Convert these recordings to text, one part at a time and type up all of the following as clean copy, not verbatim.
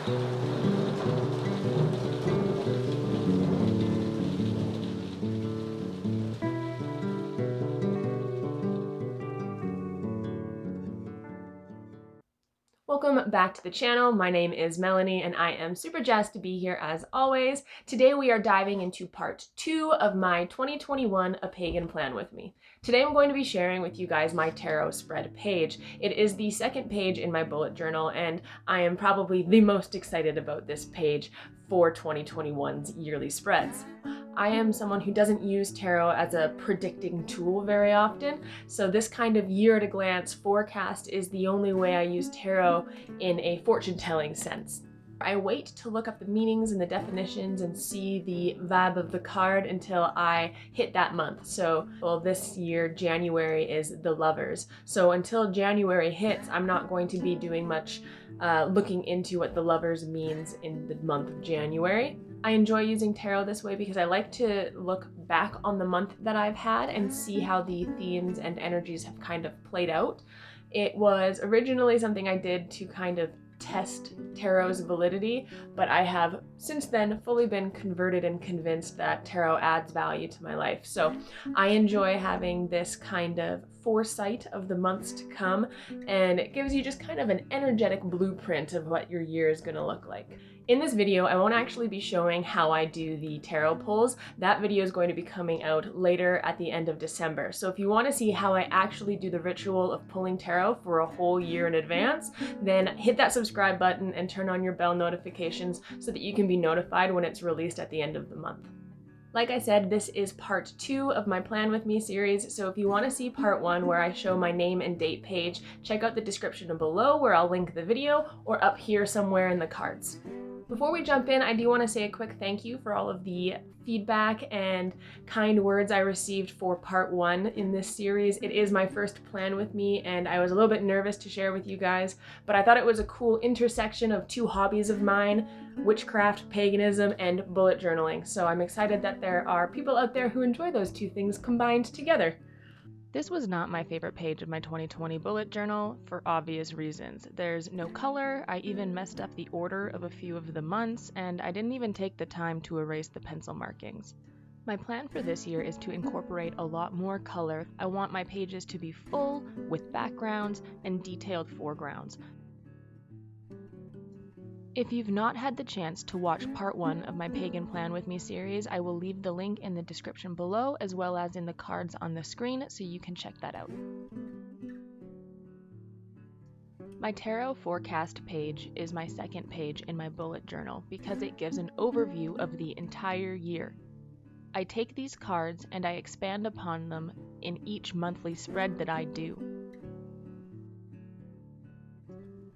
Welcome back to the channel. My name is Melanie and I am super jazzed to be here as always. Today we are diving into part 2 of my 2021 A Pagan Plan with me. Today I'm going to be sharing with you guys my tarot spread page. It is the second page in my bullet journal and I am probably the most excited about this page for 2021's yearly spreads. I am someone who doesn't use tarot as a predicting tool very often, so this kind of year-at-a-glance forecast is the only way I use tarot in a fortune-telling sense. I wait to look up the meanings and the definitions and see the vibe of the card until I hit that month. So, well, this year, January is the Lovers. So until January hits, I'm not going to be doing much looking into what the Lovers means in the month of January. I enjoy using tarot this way because I like to look back on the month that I've had and see how the themes and energies have kind of played out. It was originally something I did to kind of test tarot's validity, but I have since then fully been converted and convinced that tarot adds value to my life. So I enjoy having this kind of foresight of the months to come, and it gives you just kind of an energetic blueprint of what your year is going to look like. In this video, I won't actually be showing how I do the tarot pulls. That video is going to be coming out later at the end of December. So if you want to see how I actually do the ritual of pulling tarot for a whole year in advance, then hit that subscribe button and turn on your bell notifications so that you can be notified when it's released at the end of the month. Like I said, this is part 2 of my Plan With Me series, so if you want to see part 1 where I show my name and date page, check out the description below where I'll link the video, or up here somewhere in the cards. Before we jump in, I do want to say a quick thank you for all of the feedback and kind words I received for part 1 in this series. It is my first Plan With Me, and I was a little bit nervous to share with you guys, but I thought it was a cool intersection of 2 hobbies of mine: witchcraft, paganism, and bullet journaling. So I'm excited that there are people out there who enjoy those 2 things combined together. This was not my favorite page of my 2020 bullet journal for obvious reasons. There's no color, I even messed up the order of a few of the months, and I didn't even take the time to erase the pencil markings. My plan for this year is to incorporate a lot more color. I want my pages to be full, with backgrounds and detailed foregrounds. If you've not had the chance to watch part 1 of my Pagan Plan With Me series, I will leave the link in the description below as well as in the cards on the screen so you can check that out. My tarot forecast page is my second page in my bullet journal because it gives an overview of the entire year. I take these cards and I expand upon them in each monthly spread that I do.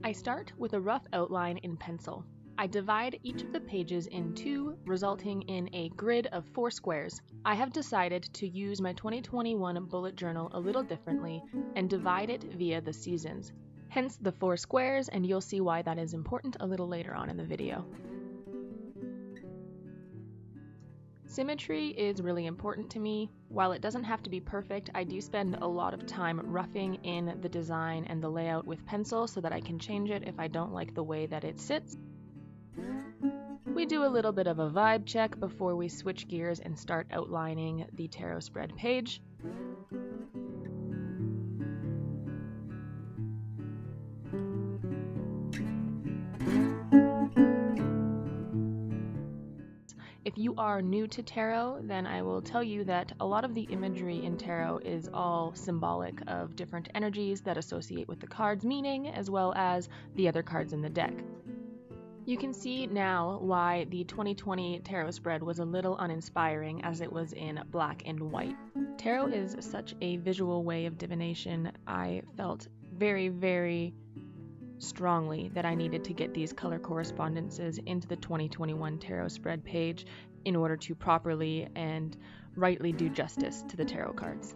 I start with a rough outline in pencil. I divide each of the pages in 2, resulting in a grid of 4 squares. I have decided to use my 2021 bullet journal a little differently and divide it via the seasons. Hence the 4 squares, and you'll see why that is important a little later on in the video. Symmetry is really important to me. While it doesn't have to be perfect, I do spend a lot of time roughing in the design and the layout with pencil so that I can change it if I don't like the way that it sits. We do a little bit of a vibe check before we switch gears and start outlining the tarot spread page. If you are new to tarot, then I will tell you that a lot of the imagery in tarot is all symbolic of different energies that associate with the card's meaning, as well as the other cards in the deck. You can see now why the 2020 tarot spread was a little uninspiring, as it was in black and white. Tarot is such a visual way of divination. I felt very, very strongly that I needed to get these color correspondences into the 2021 tarot spread page in order to properly and rightly do justice to the tarot cards.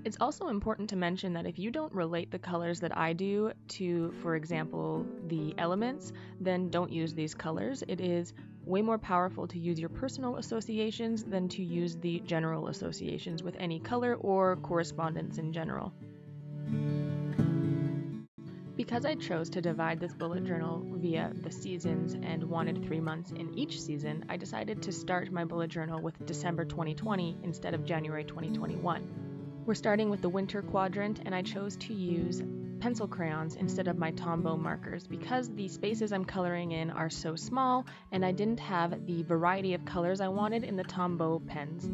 It's also important to mention that if you don't relate the colors that I do to, for example, the elements, then don't use these colors. It is way more powerful to use your personal associations than to use the general associations with any color or correspondence in general. Because I chose to divide this bullet journal via the seasons and wanted 3 months in each season, I decided to start my bullet journal with December 2020 instead of January 2021. We're starting with the winter quadrant, and I chose to use pencil crayons instead of my Tombow markers because the spaces I'm coloring in are so small and I didn't have the variety of colors I wanted in the Tombow pens.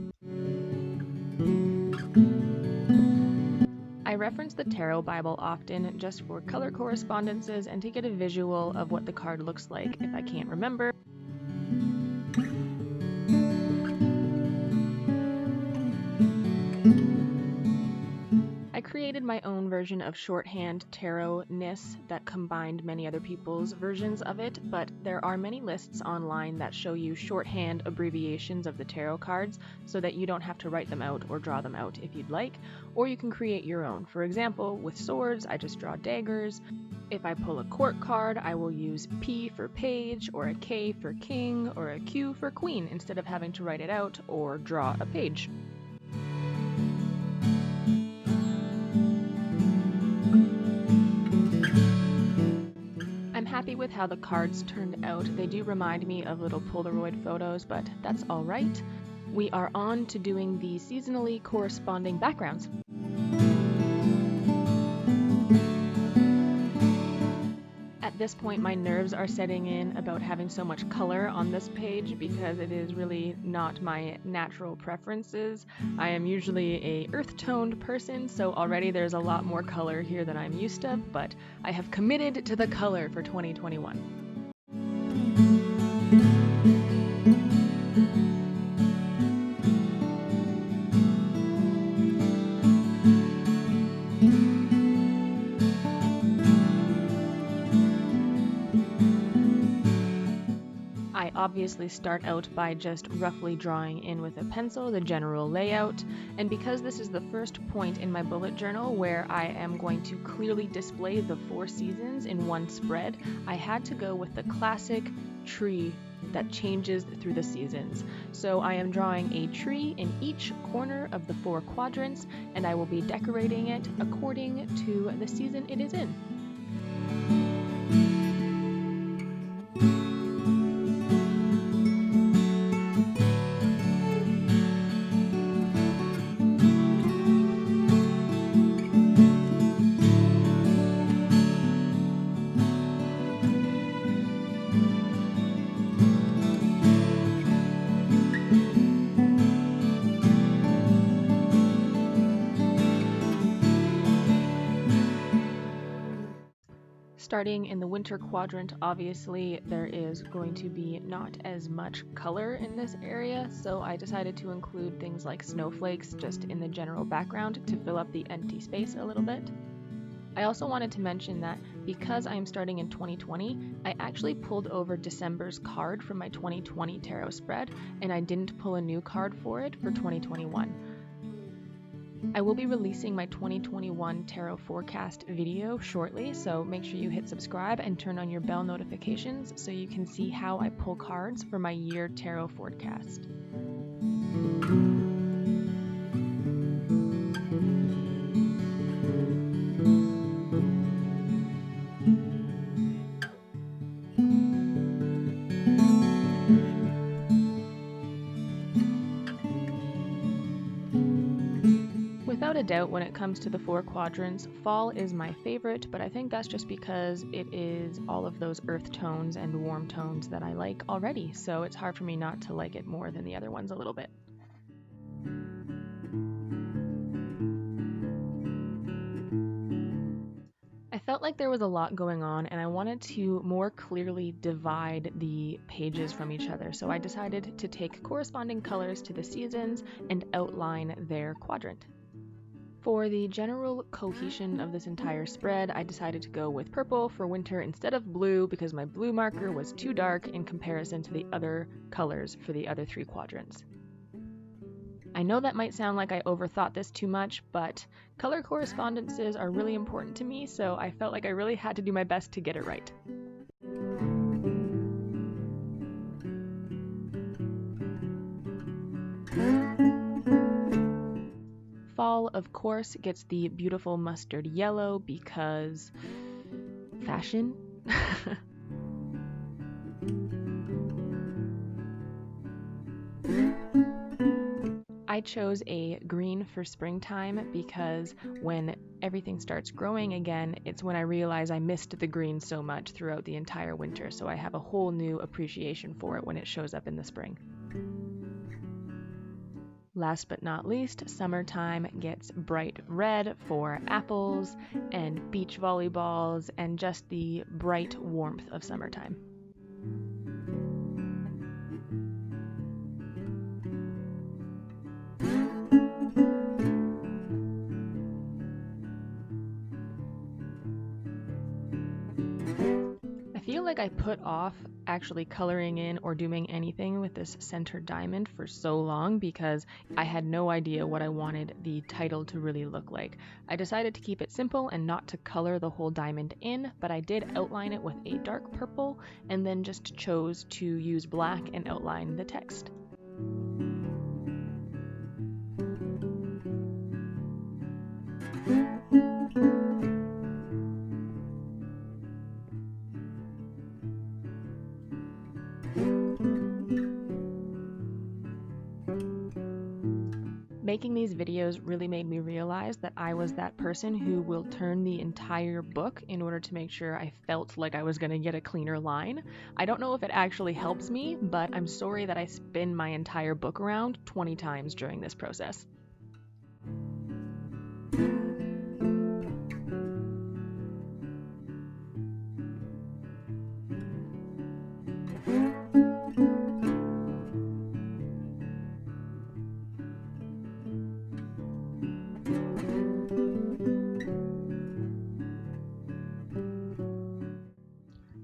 I reference the Tarot Bible often just for color correspondences and to get a visual of what the card looks like if I can't remember. I created my own version of shorthand tarot-ness that combined many other people's versions of it, but there are many lists online that show you shorthand abbreviations of the tarot cards so that you don't have to write them out or draw them out if you'd like, or you can create your own. For example, with swords, I just draw daggers. If I pull a court card, I will use P for page, or a K for king, or a Q for queen instead of having to write it out or draw a page. I'm happy with how the cards turned out. They do remind me of little Polaroid photos, but that's all right. We are on to doing the seasonally corresponding backgrounds. At this point, my nerves are setting in about having so much color on this page because it is really not my natural preferences. I am usually a earth-toned person, so already there's a lot more color here than I'm used to, but I have committed to the color for 2021. I obviously start out by just roughly drawing in with a pencil the general layout, and because this is the first point in my bullet journal where I am going to clearly display the 4 seasons in one spread, I had to go with the classic tree that changes through the seasons. So I am drawing a tree in each corner of the 4 quadrants, and I will be decorating it according to the season it is in. Starting in the winter quadrant, obviously there is going to be not as much color in this area, so I decided to include things like snowflakes just in the general background to fill up the empty space a little bit. I also wanted to mention that because I am starting in 2020, I actually pulled over December's card from my 2020 tarot spread, and I didn't pull a new card for it for 2021. I will be releasing my 2021 tarot forecast video shortly, so make sure you hit subscribe and turn on your bell notifications so you can see how I pull cards for my year tarot forecast. Without a doubt, when it comes to the 4 quadrants, fall is my favorite, but I think that's just because it is all of those earth tones and warm tones that I like already, so it's hard for me not to like it more than the other ones a little bit. I felt like there was a lot going on and I wanted to more clearly divide the pages from each other, so I decided to take corresponding colors to the seasons and outline their quadrant. For the general cohesion of this entire spread, I decided to go with purple for winter instead of blue because my blue marker was too dark in comparison to the other colors for the other 3 quadrants. I know that might sound like I overthought this too much, but color correspondences are really important to me, so I felt like I really had to do my best to get it right. Fall, of course, gets the beautiful mustard yellow because fashion. I chose a green for springtime because when everything starts growing again, it's when I realize I missed the green so much throughout the entire winter, so I have a whole new appreciation for it when it shows up in the spring. Last but not least, summertime gets bright red for apples and beach volleyballs and just the bright warmth of summertime. I feel like I put off actually coloring in or doing anything with this center diamond for so long because I had no idea what I wanted the title to really look like. I decided to keep it simple and not to color the whole diamond in, but I did outline it with a dark purple and then just chose to use black and outline the text. Making these videos really made me realize that I was that person who will turn the entire book in order to make sure I felt like I was going to get a cleaner line. I don't know if it actually helps me, but I'm sorry that I spin my entire book around 20 times during this process.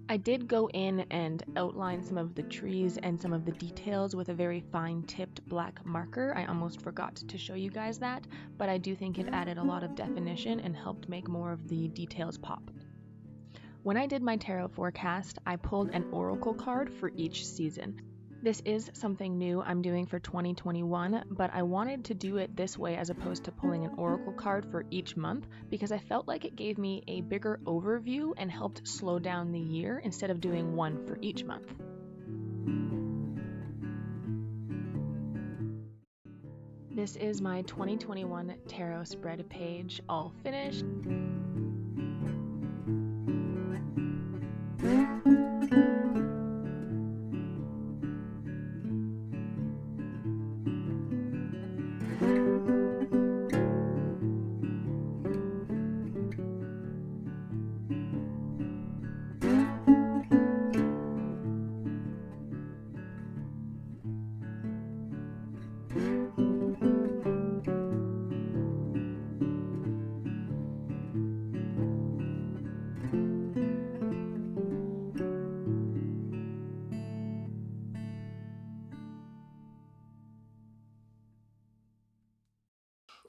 I did go in and outline some of the trees and some of the details with a very fine-tipped black marker. I almost forgot to show you guys that, but I do think it added a lot of definition and helped make more of the details pop. When I did my tarot forecast, I pulled an oracle card for each season. This is something new I'm doing for 2021, but I wanted to do it this way as opposed to pulling an oracle card for each month because I felt like it gave me a bigger overview and helped slow down the year instead of doing one for each month. This is my 2021 tarot spread page all finished.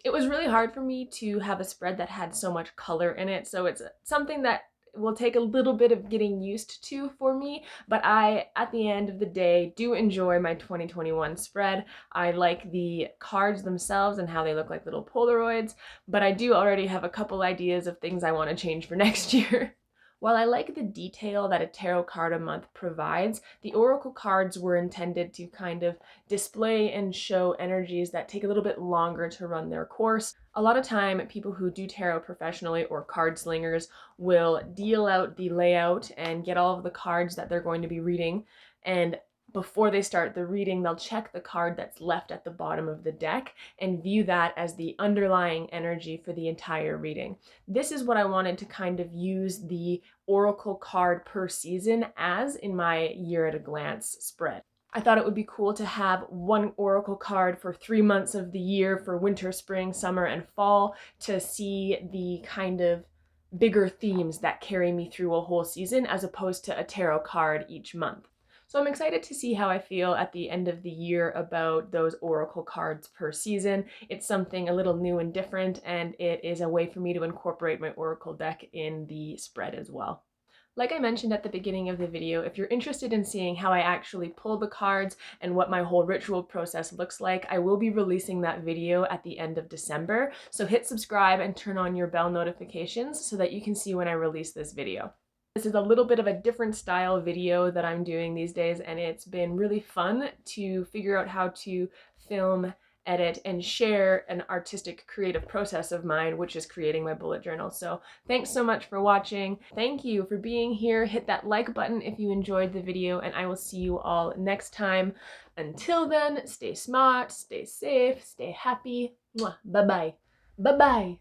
It was really hard for me to have a spread that had so much color in it, so it's something that will take a little bit of getting used to for me, but I, at the end of the day, do enjoy my 2021 spread. I like the cards themselves and how they look like little Polaroids, but I do already have a couple ideas of things I want to change for next year. While I like the detail that a tarot card a month provides, the oracle cards were intended to kind of display and show energies that take a little bit longer to run their course. A lot of time, people who do tarot professionally or card slingers will deal out the layout and get all of the cards that they're going to be reading, and before they start the reading, they'll check the card that's left at the bottom of the deck and view that as the underlying energy for the entire reading. This is what I wanted to kind of use the oracle card per season as in my year at a glance spread. I thought it would be cool to have one oracle card for 3 months of the year for winter, spring, summer, and fall to see the kind of bigger themes that carry me through a whole season as opposed to a tarot card each month. So I'm excited to see how I feel at the end of the year about those oracle cards per season. It's something a little new and different, and it is a way for me to incorporate my oracle deck in the spread as well. Like I mentioned at the beginning of the video, if you're interested in seeing how I actually pull the cards and what my whole ritual process looks like, I will be releasing that video at the end of December. So hit subscribe and turn on your bell notifications so that you can see when I release this video. This is a little bit of a different style video that I'm doing these days, and it's been really fun to figure out how to film, edit, and share an artistic creative process of mine, which is creating my bullet journal. So thanks so much for watching. Thank you for being here. Hit that like button if you enjoyed the video, and I will see you all next time. Until then, stay smart, stay safe, stay happy. Bye-bye. Bye-bye.